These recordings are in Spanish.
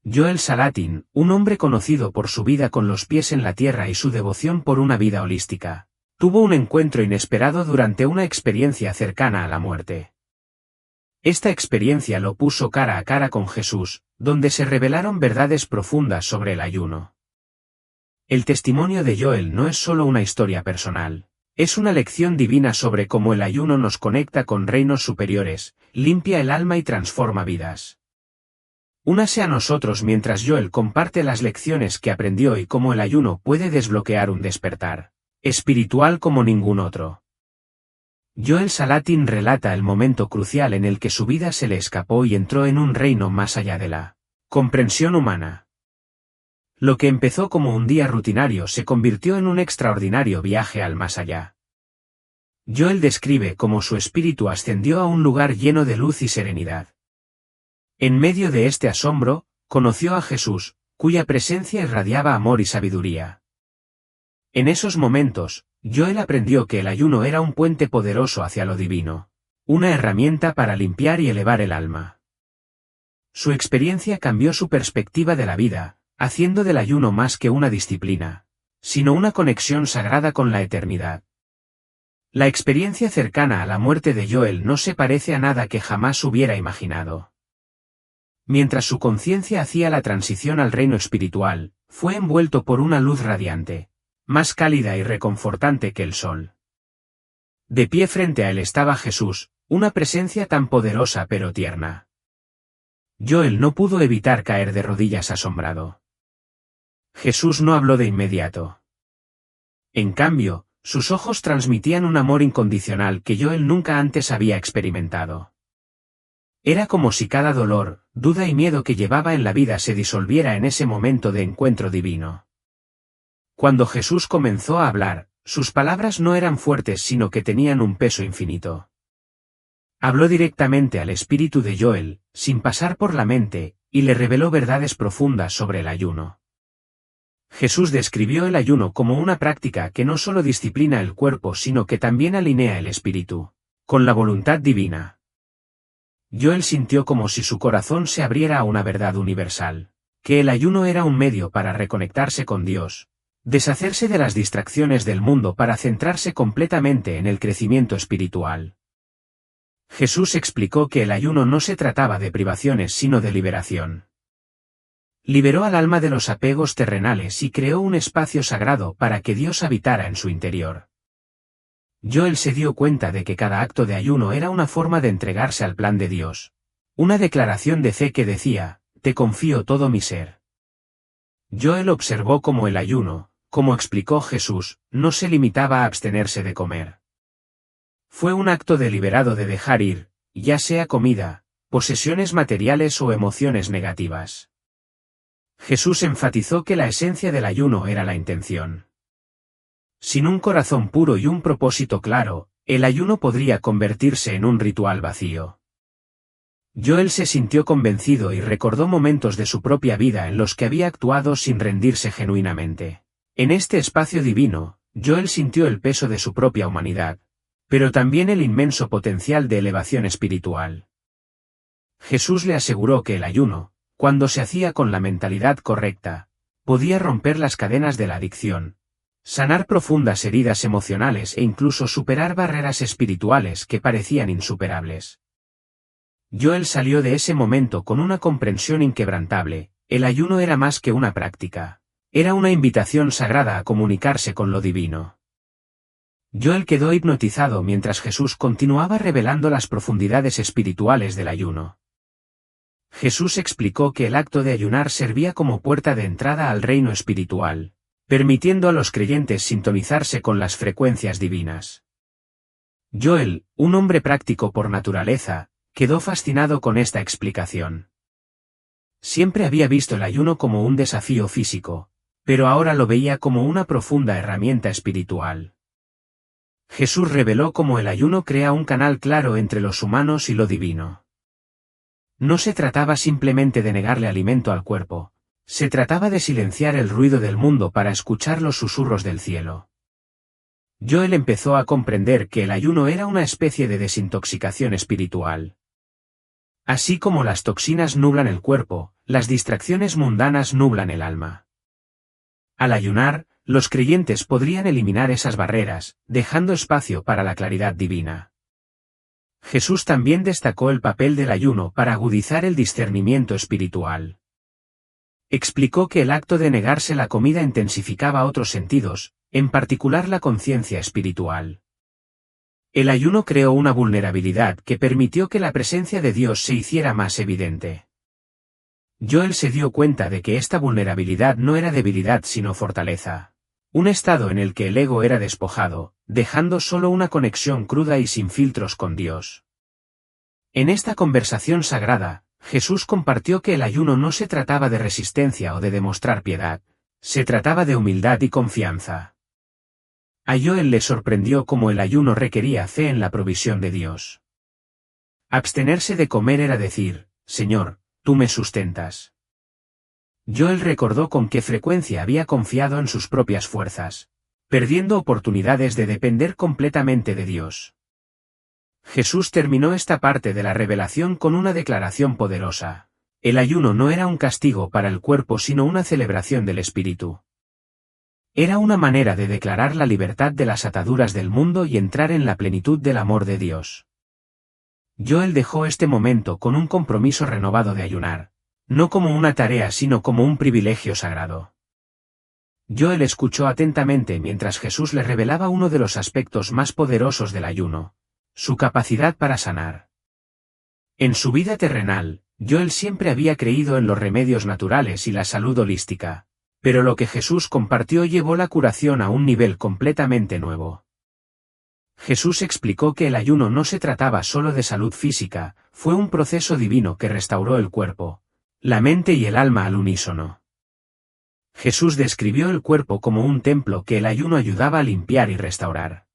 Joel Salatin, un hombre conocido por su vida con los pies en la tierra y su devoción por una vida holística, tuvo un encuentro inesperado durante una experiencia cercana a la muerte. Esta experiencia lo puso cara a cara con Jesús, donde se revelaron verdades profundas sobre el ayuno. El testimonio de Joel no es solo una historia personal, es una lección divina sobre cómo el ayuno nos conecta con reinos superiores, limpia el alma y transforma vidas. Únase a nosotros mientras Joel comparte las lecciones que aprendió y cómo el ayuno puede desbloquear un despertar espiritual como ningún otro. Joel Salatin relata el momento crucial en el que su vida se le escapó y entró en un reino más allá de la comprensión humana. Lo que empezó como un día rutinario se convirtió en un extraordinario viaje al más allá. Joel describe cómo su espíritu ascendió a un lugar lleno de luz y serenidad. En medio de este asombro, conoció a Jesús, cuya presencia irradiaba amor y sabiduría. En esos momentos, Joel aprendió que el ayuno era un puente poderoso hacia lo divino, una herramienta para limpiar y elevar el alma. Su experiencia cambió su perspectiva de la vida, haciendo del ayuno más que una disciplina, sino una conexión sagrada con la eternidad. La experiencia cercana a la muerte de Joel no se parece a nada que jamás hubiera imaginado. Mientras su conciencia hacía la transición al reino espiritual, fue envuelto por una luz radiante, más cálida y reconfortante que el sol. De pie frente a él estaba Jesús, una presencia tan poderosa pero tierna. Joel no pudo evitar caer de rodillas asombrado. Jesús no habló de inmediato. En cambio, sus ojos transmitían un amor incondicional que Joel nunca antes había experimentado. Era como si cada dolor, duda y miedo que llevaba en la vida se disolviera en ese momento de encuentro divino. Cuando Jesús comenzó a hablar, sus palabras no eran fuertes sino que tenían un peso infinito. Habló directamente al espíritu de Joel, sin pasar por la mente, y le reveló verdades profundas sobre el ayuno. Jesús describió el ayuno como una práctica que no solo disciplina el cuerpo sino que también alinea el espíritu con la voluntad divina. Joel sintió como si su corazón se abriera a una verdad universal, que el ayuno era un medio para reconectarse con Dios, deshacerse de las distracciones del mundo para centrarse completamente en el crecimiento espiritual. Jesús explicó que el ayuno no se trataba de privaciones sino de liberación. Liberó al alma de los apegos terrenales y creó un espacio sagrado para que Dios habitara en su interior. Joel se dio cuenta de que cada acto de ayuno era una forma de entregarse al plan de Dios. Una declaración de fe que decía, «Te confío todo mi ser». Joel observó cómo el ayuno, como explicó Jesús, no se limitaba a abstenerse de comer. Fue un acto deliberado de dejar ir, ya sea comida, posesiones materiales o emociones negativas. Jesús enfatizó que la esencia del ayuno era la intención. Sin un corazón puro y un propósito claro, el ayuno podría convertirse en un ritual vacío. Joel se sintió convencido y recordó momentos de su propia vida en los que había actuado sin rendirse genuinamente. En este espacio divino, Joel sintió el peso de su propia humanidad, pero también el inmenso potencial de elevación espiritual. Jesús le aseguró que el ayuno, cuando se hacía con la mentalidad correcta, podía romper las cadenas de la adicción, sanar profundas heridas emocionales e incluso superar barreras espirituales que parecían insuperables. Joel salió de ese momento con una comprensión inquebrantable: el ayuno era más que una práctica, era una invitación sagrada a comunicarse con lo divino. Joel quedó hipnotizado mientras Jesús continuaba revelando las profundidades espirituales del ayuno. Jesús explicó que el acto de ayunar servía como puerta de entrada al reino espiritual, permitiendo a los creyentes sintonizarse con las frecuencias divinas. Joel, un hombre práctico por naturaleza, quedó fascinado con esta explicación. Siempre había visto el ayuno como un desafío físico, pero ahora lo veía como una profunda herramienta espiritual. Jesús reveló cómo el ayuno crea un canal claro entre los humanos y lo divino. No se trataba simplemente de negarle alimento al cuerpo, se trataba de silenciar el ruido del mundo para escuchar los susurros del cielo. Joel empezó a comprender que el ayuno era una especie de desintoxicación espiritual. Así como las toxinas nublan el cuerpo, las distracciones mundanas nublan el alma. Al ayunar, los creyentes podrían eliminar esas barreras, dejando espacio para la claridad divina. Jesús también destacó el papel del ayuno para agudizar el discernimiento espiritual. Explicó que el acto de negarse la comida intensificaba otros sentidos, en particular la conciencia espiritual. El ayuno creó una vulnerabilidad que permitió que la presencia de Dios se hiciera más evidente. Joel se dio cuenta de que esta vulnerabilidad no era debilidad sino fortaleza. Un estado en el que el ego era despojado, dejando solo una conexión cruda y sin filtros con Dios. En esta conversación sagrada, Jesús compartió que el ayuno no se trataba de resistencia o de demostrar piedad, se trataba de humildad y confianza. A Joel le sorprendió cómo el ayuno requería fe en la provisión de Dios. Abstenerse de comer era decir, Señor, tú me sustentas. Joel recordó con qué frecuencia había confiado en sus propias fuerzas, perdiendo oportunidades de depender completamente de Dios. Jesús terminó esta parte de la revelación con una declaración poderosa. El ayuno no era un castigo para el cuerpo sino una celebración del espíritu. Era una manera de declarar la libertad de las ataduras del mundo y entrar en la plenitud del amor de Dios. Joel dejó este momento con un compromiso renovado de ayunar, no como una tarea sino como un privilegio sagrado. Joel escuchó atentamente mientras Jesús le revelaba uno de los aspectos más poderosos del ayuno, su capacidad para sanar. En su vida terrenal, Joel siempre había creído en los remedios naturales y la salud holística, pero lo que Jesús compartió llevó la curación a un nivel completamente nuevo. Jesús explicó que el ayuno no se trataba solo de salud física, fue un proceso divino que restauró el cuerpo, la mente y el alma al unísono. Jesús describió el cuerpo como un templo que el ayuno ayudaba a limpiar y restaurar.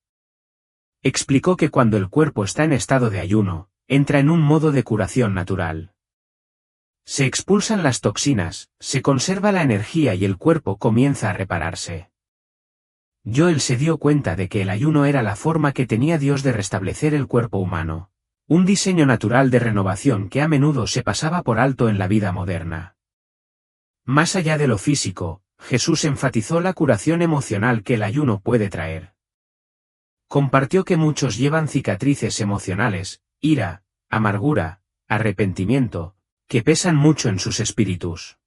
Explicó que cuando el cuerpo está en estado de ayuno, entra en un modo de curación natural. Se expulsan las toxinas, se conserva la energía y el cuerpo comienza a repararse. Joel se dio cuenta de que el ayuno era la forma que tenía Dios de restablecer el cuerpo humano, un diseño natural de renovación que a menudo se pasaba por alto en la vida moderna. Más allá de lo físico, Jesús enfatizó la curación emocional que el ayuno puede traer. Compartió que muchos llevan cicatrices emocionales, ira, amargura, arrepentimiento, que pesan mucho en sus espíritus.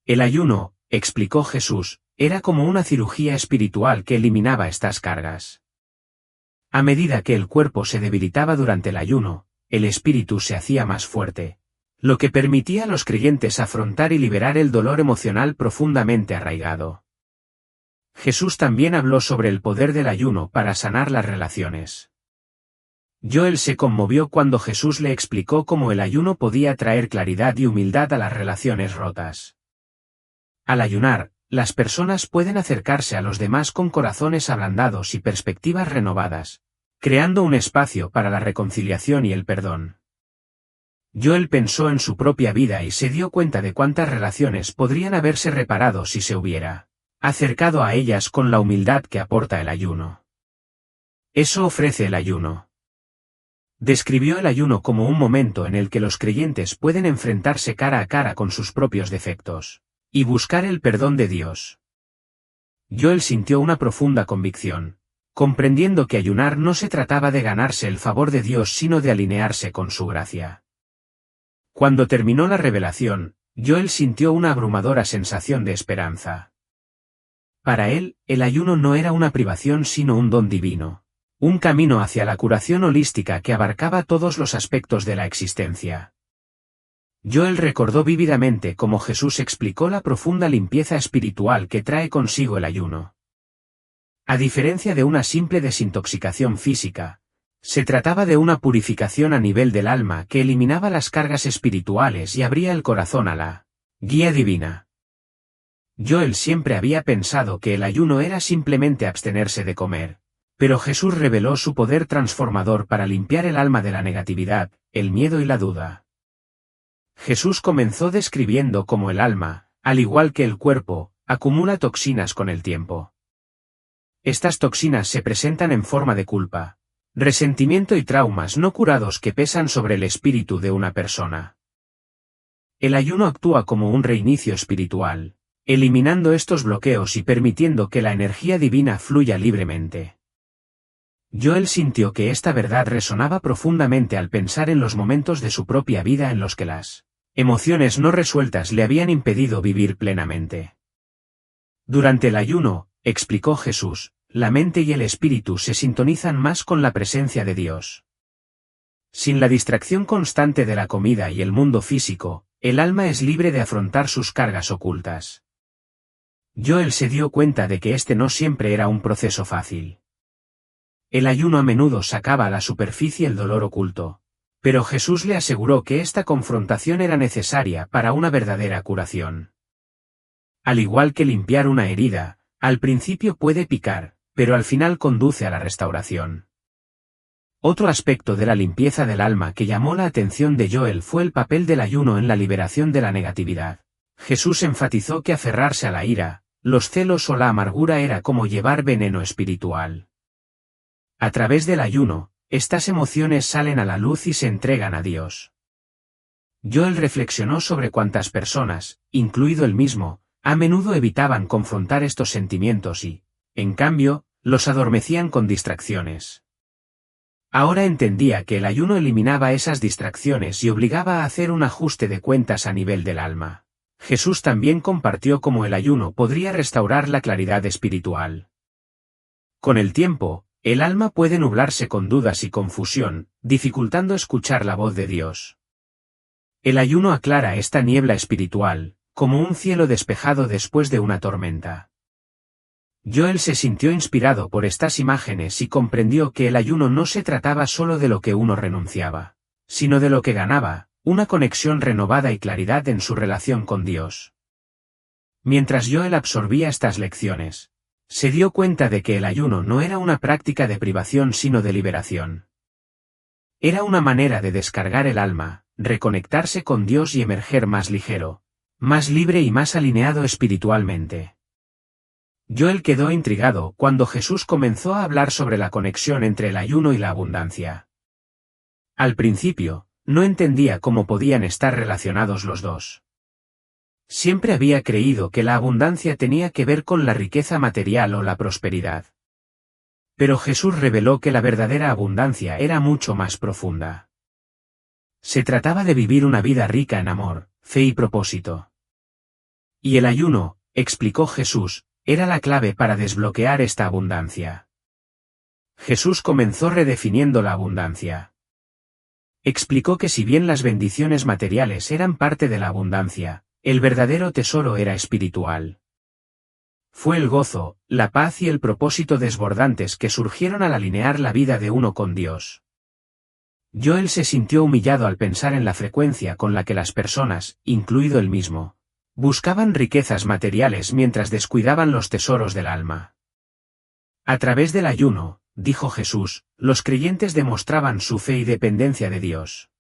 El ayuno, explicó Jesús, era como una cirugía espiritual que eliminaba estas cargas. A medida que el cuerpo se debilitaba durante el ayuno, el espíritu se hacía más fuerte, lo que permitía a los creyentes afrontar y liberar el dolor emocional profundamente arraigado. Jesús también habló sobre el poder del ayuno para sanar las relaciones. Joel se conmovió cuando Jesús le explicó cómo el ayuno podía traer claridad y humildad a las relaciones rotas. Al ayunar, las personas pueden acercarse a los demás con corazones ablandados y perspectivas renovadas, creando un espacio para la reconciliación y el perdón. Joel pensó en su propia vida y se dio cuenta de cuántas relaciones podrían haberse reparado si se hubiera acercado a ellas con la humildad que aporta el ayuno. Eso ofrece el ayuno. Describió el ayuno como un momento en el que los creyentes pueden enfrentarse cara a cara con sus propios defectos y buscar el perdón de Dios. Joel sintió una profunda convicción, comprendiendo que ayunar no se trataba de ganarse el favor de Dios sino de alinearse con su gracia. Cuando terminó la revelación, Joel sintió una abrumadora sensación de esperanza. Para él, el ayuno no era una privación sino un don divino, un camino hacia la curación holística que abarcaba todos los aspectos de la existencia. Joel recordó vívidamente cómo Jesús explicó la profunda limpieza espiritual que trae consigo el ayuno. A diferencia de una simple desintoxicación física, se trataba de una purificación a nivel del alma que eliminaba las cargas espirituales y abría el corazón a la guía divina. Joel siempre había pensado que el ayuno era simplemente abstenerse de comer, pero Jesús reveló su poder transformador para limpiar el alma de la negatividad, el miedo y la duda. Jesús comenzó describiendo cómo el alma, al igual que el cuerpo, acumula toxinas con el tiempo. Estas toxinas se presentan en forma de culpa, resentimiento y traumas no curados que pesan sobre el espíritu de una persona. El ayuno actúa como un reinicio espiritual, eliminando estos bloqueos y permitiendo que la energía divina fluya libremente. Joel sintió que esta verdad resonaba profundamente al pensar en los momentos de su propia vida en los que las emociones no resueltas le habían impedido vivir plenamente. Durante el ayuno, explicó Jesús, la mente y el espíritu se sintonizan más con la presencia de Dios. Sin la distracción constante de la comida y el mundo físico, el alma es libre de afrontar sus cargas ocultas. Joel se dio cuenta de que este no siempre era un proceso fácil. El ayuno a menudo sacaba a la superficie el dolor oculto, pero Jesús le aseguró que esta confrontación era necesaria para una verdadera curación. Al igual que limpiar una herida, al principio puede picar, pero al final conduce a la restauración. Otro aspecto de la limpieza del alma que llamó la atención de Joel fue el papel del ayuno en la liberación de la negatividad. Jesús enfatizó que aferrarse a la ira, los celos o la amargura era como llevar veneno espiritual. A través del ayuno, estas emociones salen a la luz y se entregan a Dios. Joel reflexionó sobre cuántas personas, incluido él mismo, a menudo evitaban confrontar estos sentimientos y, en cambio, los adormecían con distracciones. Ahora entendía que el ayuno eliminaba esas distracciones y obligaba a hacer un ajuste de cuentas a nivel del alma. Jesús también compartió cómo el ayuno podría restaurar la claridad espiritual. Con el tiempo, el alma puede nublarse con dudas y confusión, dificultando escuchar la voz de Dios. El ayuno aclara esta niebla espiritual, como un cielo despejado después de una tormenta. Joel se sintió inspirado por estas imágenes y comprendió que el ayuno no se trataba solo de lo que uno renunciaba, sino de lo que ganaba, una conexión renovada y claridad en su relación con Dios. Mientras Joel absorbía estas lecciones, se dio cuenta de que el ayuno no era una práctica de privación sino de liberación. Era una manera de descargar el alma, reconectarse con Dios y emerger más ligero, más libre y más alineado espiritualmente. Joel quedó intrigado cuando Jesús comenzó a hablar sobre la conexión entre el ayuno y la abundancia. Al principio, no entendía cómo podían estar relacionados los dos. Siempre había creído que la abundancia tenía que ver con la riqueza material o la prosperidad. Pero Jesús reveló que la verdadera abundancia era mucho más profunda. Se trataba de vivir una vida rica en amor, fe y propósito. Y el ayuno, explicó Jesús, era la clave para desbloquear esta abundancia. Jesús comenzó redefiniendo la abundancia. Explicó que si bien las bendiciones materiales eran parte de la abundancia, el verdadero tesoro era espiritual. Fue el gozo, la paz y el propósito desbordantes que surgieron al alinear la vida de uno con Dios. Joel se sintió humillado al pensar en la frecuencia con la que las personas, incluido él mismo, buscaban riquezas materiales mientras descuidaban los tesoros del alma. A través del ayuno, dijo Jesús, los creyentes demostraban su fe y dependencia de Dios.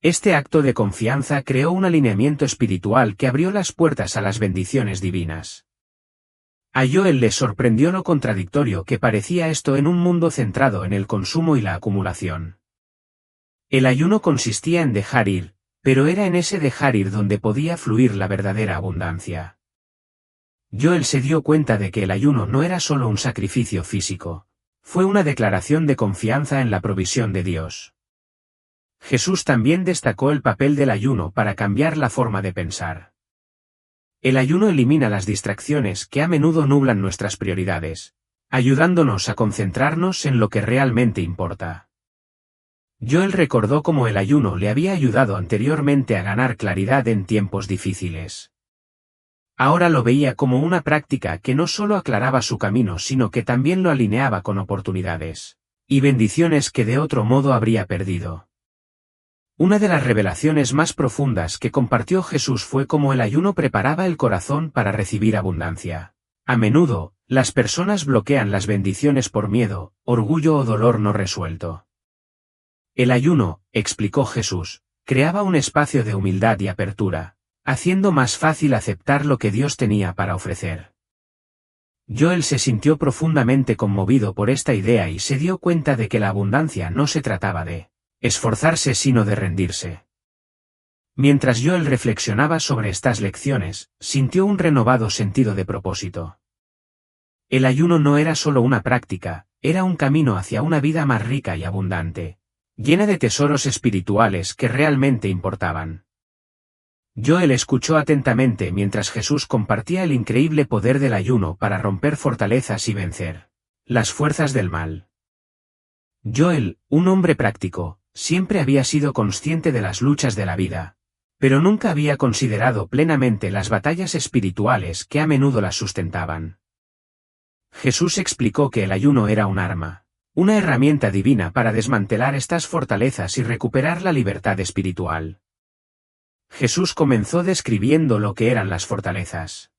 Este acto de confianza creó un alineamiento espiritual que abrió las puertas a las bendiciones divinas. A Joel le sorprendió lo contradictorio que parecía esto en un mundo centrado en el consumo y la acumulación. El ayuno consistía en dejar ir, pero era en ese dejar ir donde podía fluir la verdadera abundancia. Joel se dio cuenta de que el ayuno no era solo un sacrificio físico, fue una declaración de confianza en la provisión de Dios. Jesús también destacó el papel del ayuno para cambiar la forma de pensar. El ayuno elimina las distracciones que a menudo nublan nuestras prioridades, ayudándonos a concentrarnos en lo que realmente importa. Joel recordó cómo el ayuno le había ayudado anteriormente a ganar claridad en tiempos difíciles. Ahora lo veía como una práctica que no solo aclaraba su camino sino que también lo alineaba con oportunidades y bendiciones que de otro modo habría perdido. Una de las revelaciones más profundas que compartió Jesús fue cómo el ayuno preparaba el corazón para recibir abundancia. A menudo, las personas bloquean las bendiciones por miedo, orgullo o dolor no resuelto. El ayuno, explicó Jesús, creaba un espacio de humildad y apertura, haciendo más fácil aceptar lo que Dios tenía para ofrecer. Joel se sintió profundamente conmovido por esta idea y se dio cuenta de que la abundancia no se trataba de esforzarse sino de rendirse. Mientras Joel reflexionaba sobre estas lecciones, sintió un renovado sentido de propósito. El ayuno no era solo una práctica, era un camino hacia una vida más rica y abundante, llena de tesoros espirituales que realmente importaban. Joel escuchó atentamente mientras Jesús compartía el increíble poder del ayuno para romper fortalezas y vencer las fuerzas del mal. Joel, un hombre práctico, siempre había sido consciente de las luchas de la vida, pero nunca había considerado plenamente las batallas espirituales que a menudo las sustentaban. Jesús explicó que el ayuno era un arma, una herramienta divina para desmantelar estas fortalezas y recuperar la libertad espiritual. Jesús comenzó describiendo lo que eran las fortalezas.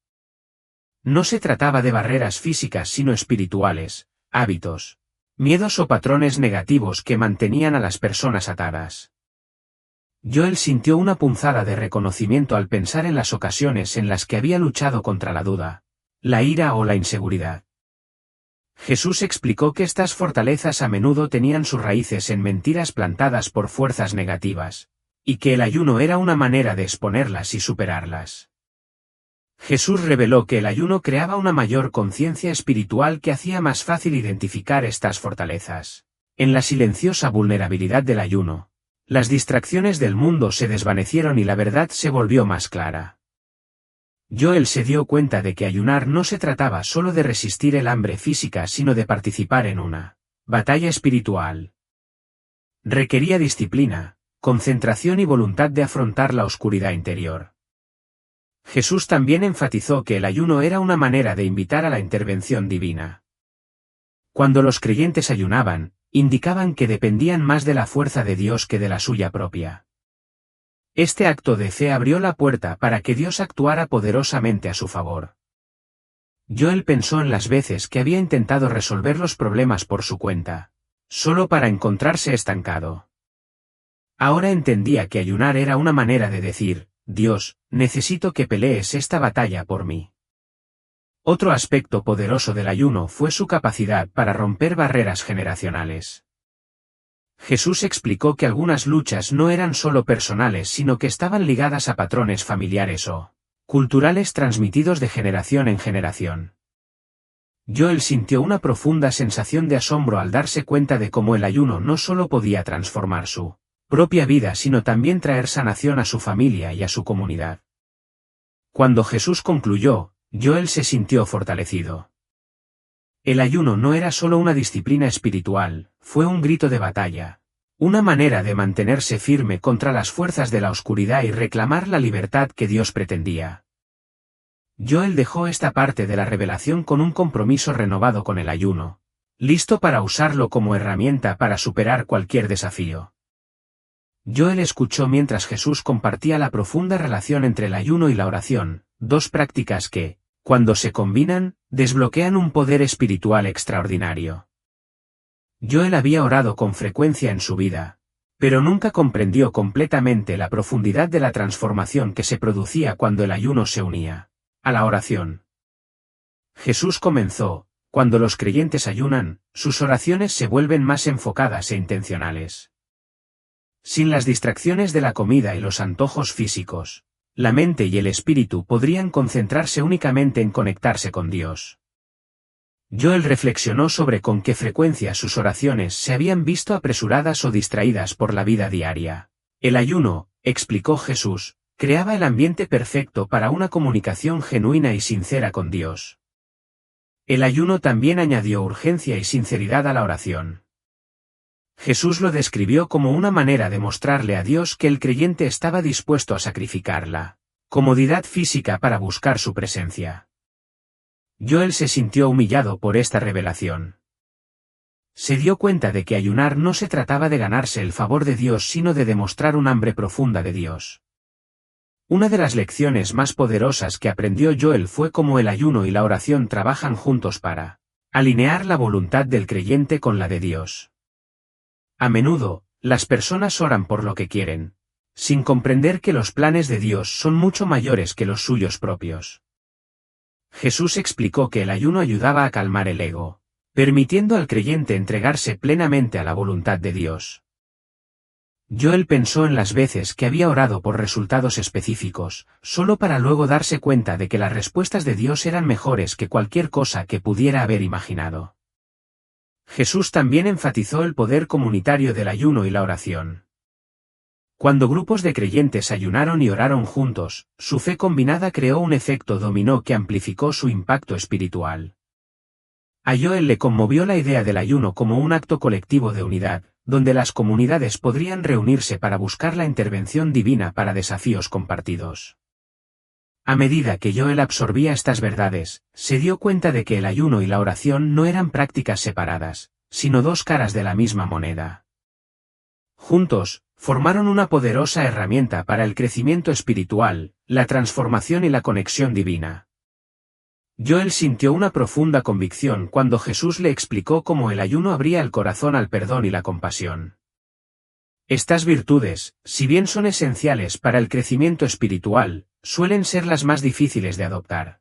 No se trataba de barreras físicas sino espirituales, hábitos, miedos o patrones negativos que mantenían a las personas atadas. Joel sintió una punzada de reconocimiento al pensar en las ocasiones en las que había luchado contra la duda, la ira o la inseguridad. Jesús explicó que estas fortalezas a menudo tenían sus raíces en mentiras plantadas por fuerzas negativas, y que el ayuno era una manera de exponerlas y superarlas. Jesús reveló que el ayuno creaba una mayor conciencia espiritual que hacía más fácil identificar estas fortalezas. En la silenciosa vulnerabilidad del ayuno, las distracciones del mundo se desvanecieron y la verdad se volvió más clara. Joel se dio cuenta de que ayunar no se trataba solo de resistir el hambre física sino de participar en una batalla espiritual. Requería disciplina, concentración y voluntad de afrontar la oscuridad interior. Jesús también enfatizó que el ayuno era una manera de invitar a la intervención divina. Cuando los creyentes ayunaban, indicaban que dependían más de la fuerza de Dios que de la suya propia. Este acto de fe abrió la puerta para que Dios actuara poderosamente a su favor. Joel pensó en las veces que había intentado resolver los problemas por su cuenta, solo para encontrarse estancado. Ahora entendía que ayunar era una manera de decir, Dios, necesito que pelees esta batalla por mí. Otro aspecto poderoso del ayuno fue su capacidad para romper barreras generacionales. Jesús explicó que algunas luchas no eran solo personales sino que estaban ligadas a patrones familiares o culturales transmitidos de generación en generación. Joel sintió una profunda sensación de asombro al darse cuenta de cómo el ayuno no solo podía transformar su propia vida sino también traer sanación a su familia y a su comunidad. Cuando Jesús concluyó, Joel se sintió fortalecido. El ayuno no era solo una disciplina espiritual, fue un grito de batalla, una manera de mantenerse firme contra las fuerzas de la oscuridad y reclamar la libertad que Dios pretendía. Joel dejó esta parte de la revelación con un compromiso renovado con el ayuno, listo para usarlo como herramienta para superar cualquier desafío. Joel escuchó mientras Jesús compartía la profunda relación entre el ayuno y la oración, dos prácticas que, cuando se combinan, desbloquean un poder espiritual extraordinario. Joel había orado con frecuencia en su vida, pero nunca comprendió completamente la profundidad de la transformación que se producía cuando el ayuno se unía a la oración. Jesús comenzó, cuando los creyentes ayunan, sus oraciones se vuelven más enfocadas e intencionales. Sin las distracciones de la comida y los antojos físicos, la mente y el espíritu podrían concentrarse únicamente en conectarse con Dios. Joel reflexionó sobre con qué frecuencia sus oraciones se habían visto apresuradas o distraídas por la vida diaria. El ayuno, explicó Jesús, creaba el ambiente perfecto para una comunicación genuina y sincera con Dios. El ayuno también añadió urgencia y sinceridad a la oración. Jesús lo describió como una manera de mostrarle a Dios que el creyente estaba dispuesto a sacrificar la comodidad física para buscar su presencia. Joel se sintió humillado por esta revelación. Se dio cuenta de que ayunar no se trataba de ganarse el favor de Dios sino de demostrar un hambre profunda de Dios. Una de las lecciones más poderosas que aprendió Joel fue cómo el ayuno y la oración trabajan juntos para alinear la voluntad del creyente con la de Dios. A menudo, las personas oran por lo que quieren, sin comprender que los planes de Dios son mucho mayores que los suyos propios. Jesús explicó que el ayuno ayudaba a calmar el ego, permitiendo al creyente entregarse plenamente a la voluntad de Dios. Joel pensó en las veces que había orado por resultados específicos, solo para luego darse cuenta de que las respuestas de Dios eran mejores que cualquier cosa que pudiera haber imaginado. Jesús también enfatizó el poder comunitario del ayuno y la oración. Cuando grupos de creyentes ayunaron y oraron juntos, su fe combinada creó un efecto dominó que amplificó su impacto espiritual. A Joel le conmovió la idea del ayuno como un acto colectivo de unidad, donde las comunidades podrían reunirse para buscar la intervención divina para desafíos compartidos. A medida que Joel absorbía estas verdades, se dio cuenta de que el ayuno y la oración no eran prácticas separadas, sino dos caras de la misma moneda. Juntos, formaron una poderosa herramienta para el crecimiento espiritual, la transformación y la conexión divina. Joel sintió una profunda convicción cuando Jesús le explicó cómo el ayuno abría el corazón al perdón y la compasión. Estas virtudes, si bien son esenciales para el crecimiento espiritual, suelen ser las más difíciles de adoptar.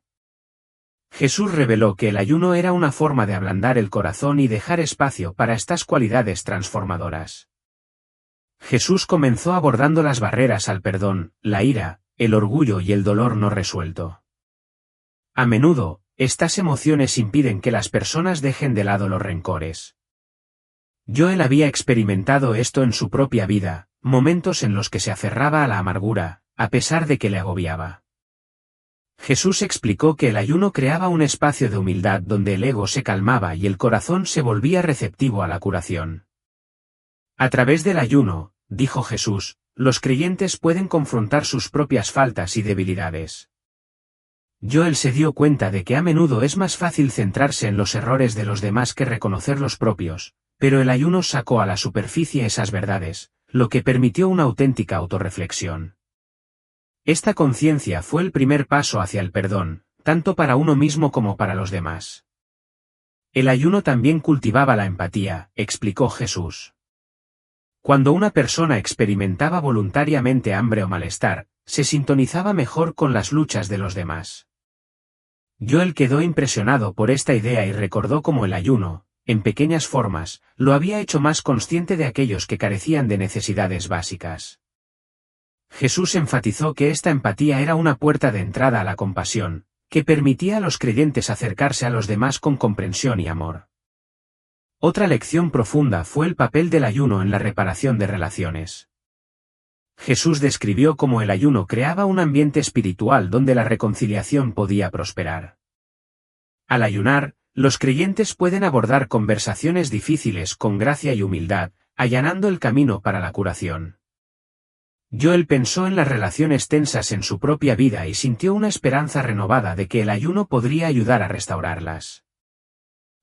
Jesús reveló que el ayuno era una forma de ablandar el corazón y dejar espacio para estas cualidades transformadoras. Jesús comenzó abordando las barreras al perdón, la ira, el orgullo y el dolor no resuelto. A menudo, estas emociones impiden que las personas dejen de lado los rencores. Joel había experimentado esto en su propia vida, momentos en los que se aferraba a la amargura, a pesar de que le agobiaba. Jesús explicó que el ayuno creaba un espacio de humildad donde el ego se calmaba y el corazón se volvía receptivo a la curación. A través del ayuno, dijo Jesús, los creyentes pueden confrontar sus propias faltas y debilidades. Joel se dio cuenta de que a menudo es más fácil centrarse en los errores de los demás que reconocer los propios, pero el ayuno sacó a la superficie esas verdades, lo que permitió una auténtica autorreflexión. Esta conciencia fue el primer paso hacia el perdón, tanto para uno mismo como para los demás. El ayuno también cultivaba la empatía, explicó Jesús. Cuando una persona experimentaba voluntariamente hambre o malestar, se sintonizaba mejor con las luchas de los demás. Joel quedó impresionado por esta idea y recordó cómo el ayuno, en pequeñas formas, lo había hecho más consciente de aquellos que carecían de necesidades básicas. Jesús enfatizó que esta empatía era una puerta de entrada a la compasión, que permitía a los creyentes acercarse a los demás con comprensión y amor. Otra lección profunda fue el papel del ayuno en la reparación de relaciones. Jesús describió cómo el ayuno creaba un ambiente espiritual donde la reconciliación podía prosperar. Al ayunar, los creyentes pueden abordar conversaciones difíciles con gracia y humildad, allanando el camino para la curación. Joel pensó en las relaciones tensas en su propia vida y sintió una esperanza renovada de que el ayuno podría ayudar a restaurarlas.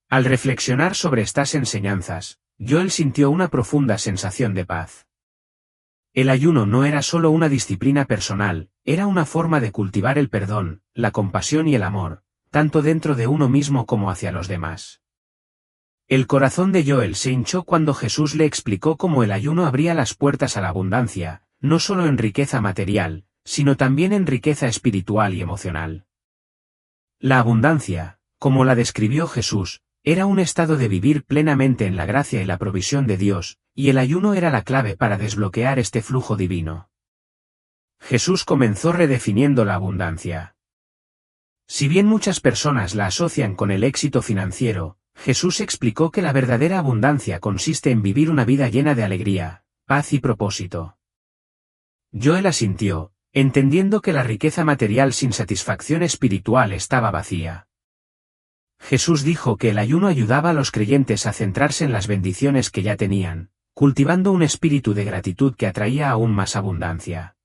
Al reflexionar sobre estas enseñanzas, Joel sintió una profunda sensación de paz. El ayuno no era solo una disciplina personal, era una forma de cultivar el perdón, la compasión y el amor, tanto dentro de uno mismo como hacia los demás. El corazón de Joel se hinchó cuando Jesús le explicó cómo el ayuno abría las puertas a la abundancia, no solo en riqueza material, sino también en riqueza espiritual y emocional. La abundancia, como la describió Jesús, era un estado de vivir plenamente en la gracia y la provisión de Dios, y el ayuno era la clave para desbloquear este flujo divino. Jesús comenzó redefiniendo la abundancia. Si bien muchas personas la asocian con el éxito financiero, Jesús explicó que la verdadera abundancia consiste en vivir una vida llena de alegría, paz y propósito. Joel asintió, entendiendo que la riqueza material sin satisfacción espiritual estaba vacía. Jesús dijo que el ayuno ayudaba a los creyentes a centrarse en las bendiciones que ya tenían, cultivando un espíritu de gratitud que atraía aún más abundancia.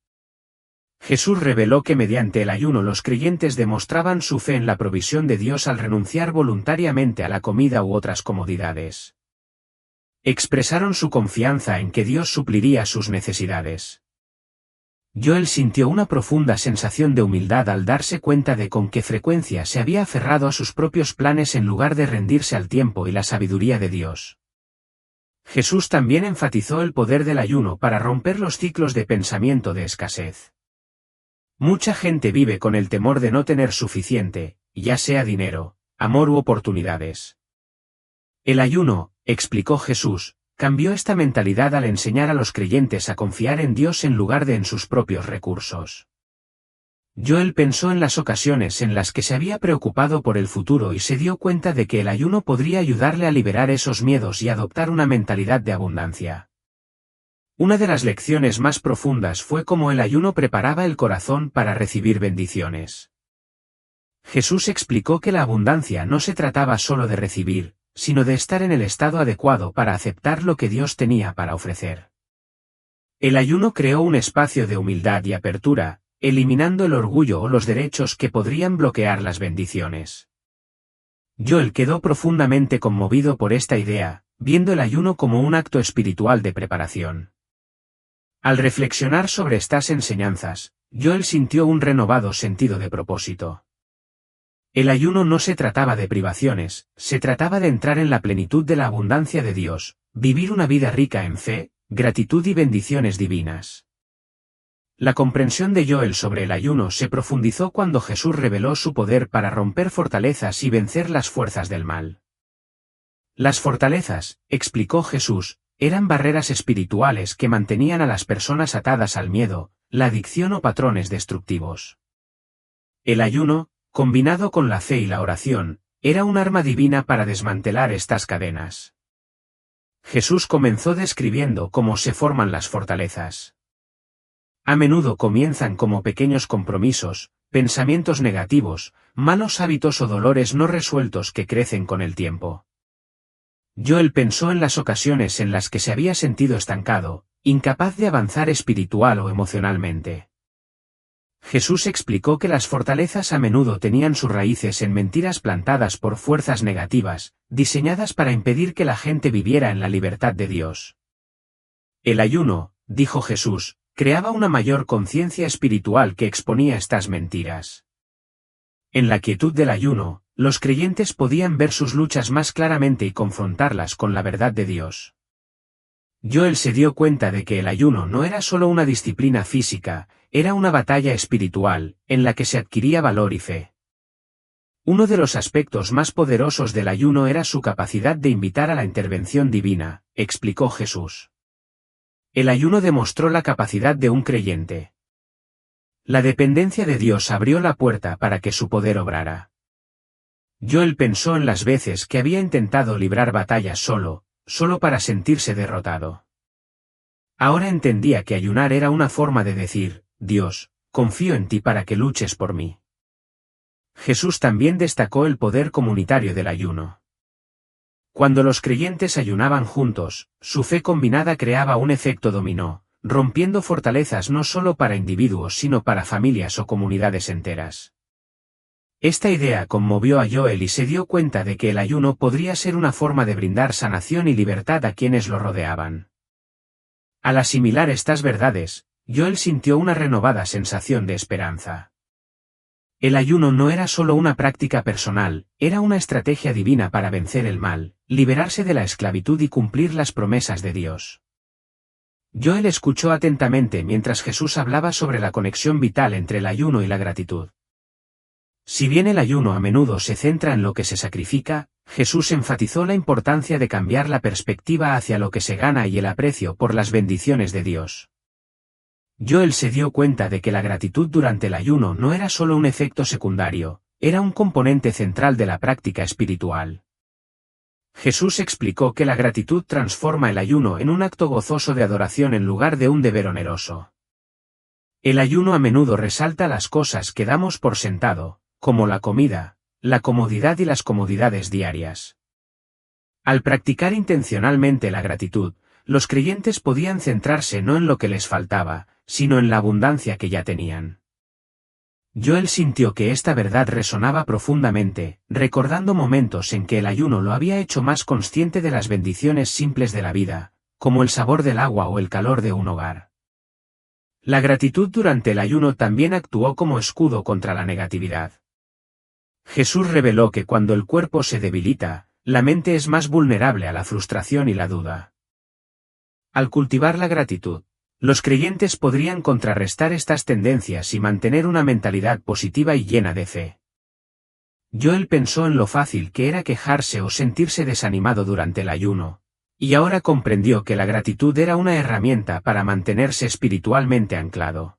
Jesús reveló que mediante el ayuno los creyentes demostraban su fe en la provisión de Dios al renunciar voluntariamente a la comida u otras comodidades. Expresaron su confianza en que Dios supliría sus necesidades. Joel sintió una profunda sensación de humildad al darse cuenta de con qué frecuencia se había aferrado a sus propios planes en lugar de rendirse al tiempo y la sabiduría de Dios. Jesús también enfatizó el poder del ayuno para romper los ciclos de pensamiento de escasez. Mucha gente vive con el temor de no tener suficiente, ya sea dinero, amor u oportunidades. El ayuno, explicó Jesús, cambió esta mentalidad al enseñar a los creyentes a confiar en Dios en lugar de en sus propios recursos. Joel pensó en las ocasiones en las que se había preocupado por el futuro y se dio cuenta de que el ayuno podría ayudarle a liberar esos miedos y adoptar una mentalidad de abundancia. Una de las lecciones más profundas fue cómo el ayuno preparaba el corazón para recibir bendiciones. Jesús explicó que la abundancia no se trataba solo de recibir, sino de estar en el estado adecuado para aceptar lo que Dios tenía para ofrecer. El ayuno creó un espacio de humildad y apertura, eliminando el orgullo o los derechos que podrían bloquear las bendiciones. Joel quedó profundamente conmovido por esta idea, viendo el ayuno como un acto espiritual de preparación. Al reflexionar sobre estas enseñanzas, Joel sintió un renovado sentido de propósito. El ayuno no se trataba de privaciones, se trataba de entrar en la plenitud de la abundancia de Dios, vivir una vida rica en fe, gratitud y bendiciones divinas. La comprensión de Joel sobre el ayuno se profundizó cuando Jesús reveló su poder para romper fortalezas y vencer las fuerzas del mal. Las fortalezas, explicó Jesús, eran barreras espirituales que mantenían a las personas atadas al miedo, la adicción o patrones destructivos. El ayuno, combinado con la fe y la oración, era un arma divina para desmantelar estas cadenas. Jesús comenzó describiendo cómo se forman las fortalezas. A menudo comienzan como pequeños compromisos, pensamientos negativos, malos hábitos o dolores no resueltos que crecen con el tiempo. Joel pensó en las ocasiones en las que se había sentido estancado, incapaz de avanzar espiritual o emocionalmente. Jesús explicó que las fortalezas a menudo tenían sus raíces en mentiras plantadas por fuerzas negativas, diseñadas para impedir que la gente viviera en la libertad de Dios. El ayuno, dijo Jesús, creaba una mayor conciencia espiritual que exponía estas mentiras. En la quietud del ayuno, los creyentes podían ver sus luchas más claramente y confrontarlas con la verdad de Dios. Joel se dio cuenta de que el ayuno no era solo una disciplina física, era una batalla espiritual, en la que se adquiría valor y fe. Uno de los aspectos más poderosos del ayuno era su capacidad de invitar a la intervención divina, explicó Jesús. El ayuno demostró la capacidad de un creyente. La dependencia de Dios abrió la puerta para que su poder obrara. Joel pensó en las veces que había intentado librar batallas solo para sentirse derrotado. Ahora entendía que ayunar era una forma de decir, Dios, confío en ti para que luches por mí. Jesús también destacó el poder comunitario del ayuno. Cuando los creyentes ayunaban juntos, su fe combinada creaba un efecto dominó, rompiendo fortalezas no solo para individuos sino para familias o comunidades enteras. Esta idea conmovió a Joel y se dio cuenta de que el ayuno podría ser una forma de brindar sanación y libertad a quienes lo rodeaban. Al asimilar estas verdades, Joel sintió una renovada sensación de esperanza. El ayuno no era solo una práctica personal, era una estrategia divina para vencer el mal, liberarse de la esclavitud y cumplir las promesas de Dios. Joel escuchó atentamente mientras Jesús hablaba sobre la conexión vital entre el ayuno y la gratitud. Si bien el ayuno a menudo se centra en lo que se sacrifica, Jesús enfatizó la importancia de cambiar la perspectiva hacia lo que se gana y el aprecio por las bendiciones de Dios. Joel se dio cuenta de que la gratitud durante el ayuno no era solo un efecto secundario, era un componente central de la práctica espiritual. Jesús explicó que la gratitud transforma el ayuno en un acto gozoso de adoración en lugar de un deber oneroso. El ayuno a menudo resalta las cosas que damos por sentado, como la comida, la comodidad y las comodidades diarias. Al practicar intencionalmente la gratitud, los creyentes podían centrarse no en lo que les faltaba, sino en la abundancia que ya tenían. Joel sintió que esta verdad resonaba profundamente, recordando momentos en que el ayuno lo había hecho más consciente de las bendiciones simples de la vida, como el sabor del agua o el calor de un hogar. La gratitud durante el ayuno también actuó como escudo contra la negatividad. Jesús reveló que cuando el cuerpo se debilita, la mente es más vulnerable a la frustración y la duda. Al cultivar la gratitud, los creyentes podrían contrarrestar estas tendencias y mantener una mentalidad positiva y llena de fe. Joel pensó en lo fácil que era quejarse o sentirse desanimado durante el ayuno, y ahora comprendió que la gratitud era una herramienta para mantenerse espiritualmente anclado.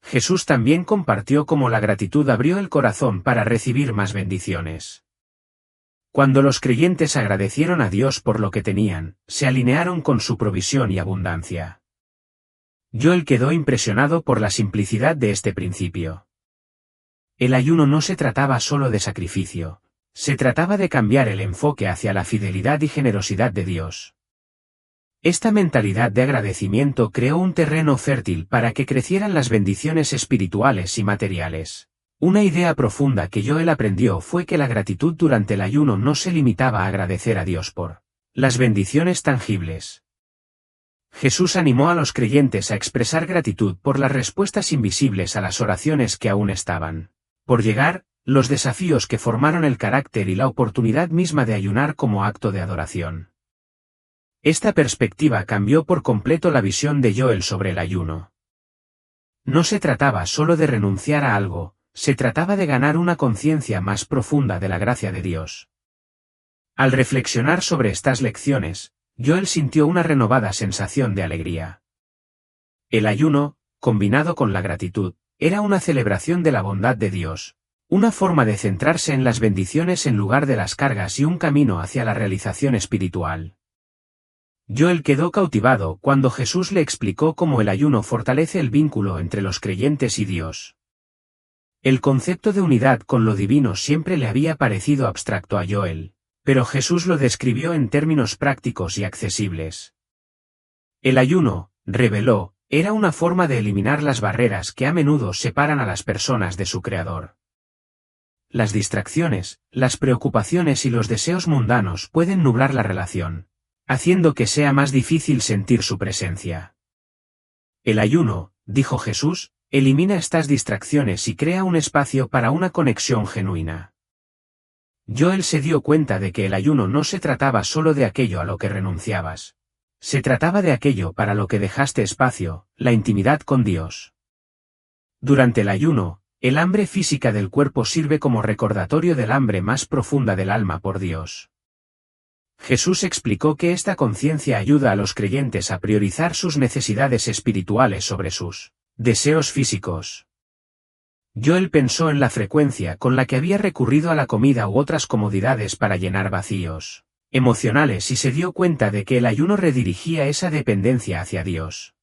Jesús también compartió cómo la gratitud abrió el corazón para recibir más bendiciones. Cuando los creyentes agradecieron a Dios por lo que tenían, se alinearon con su provisión y abundancia. Joel quedó impresionado por la simplicidad de este principio. El ayuno no se trataba solo de sacrificio, se trataba de cambiar el enfoque hacia la fidelidad y generosidad de Dios. Esta mentalidad de agradecimiento creó un terreno fértil para que crecieran las bendiciones espirituales y materiales. Una idea profunda que Joel aprendió fue que la gratitud durante el ayuno no se limitaba a agradecer a Dios por las bendiciones tangibles. Jesús animó a los creyentes a expresar gratitud por las respuestas invisibles a las oraciones que aún estaban por llegar, los desafíos que formaron el carácter y la oportunidad misma de ayunar como acto de adoración. Esta perspectiva cambió por completo la visión de Joel sobre el ayuno. No se trataba solo de renunciar a algo, se trataba de ganar una conciencia más profunda de la gracia de Dios. Al reflexionar sobre estas lecciones, Joel sintió una renovada sensación de alegría. El ayuno, combinado con la gratitud, era una celebración de la bondad de Dios, una forma de centrarse en las bendiciones en lugar de las cargas y un camino hacia la realización espiritual. Joel quedó cautivado cuando Jesús le explicó cómo el ayuno fortalece el vínculo entre los creyentes y Dios. El concepto de unidad con lo divino siempre le había parecido abstracto a Joel, pero Jesús lo describió en términos prácticos y accesibles. El ayuno, reveló, era una forma de eliminar las barreras que a menudo separan a las personas de su Creador. Las distracciones, las preocupaciones y los deseos mundanos pueden nublar la relación, haciendo que sea más difícil sentir su presencia. El ayuno, dijo Jesús, elimina estas distracciones y crea un espacio para una conexión genuina. Joel se dio cuenta de que el ayuno no se trataba solo de aquello a lo que renunciabas. Se trataba de aquello para lo que dejaste espacio, la intimidad con Dios. Durante el ayuno, el hambre física del cuerpo sirve como recordatorio del hambre más profunda del alma por Dios. Jesús explicó que esta conciencia ayuda a los creyentes a priorizar sus necesidades espirituales sobre sus deseos físicos. Joel pensó en la frecuencia con la que había recurrido a la comida u otras comodidades para llenar vacíos emocionales y se dio cuenta de que el ayuno redirigía esa dependencia hacia Dios.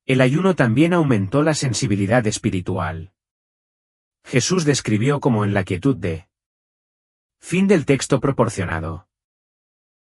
El ayuno también aumentó la sensibilidad espiritual. Jesús describió como en la quietud de. Fin del texto proporcionado.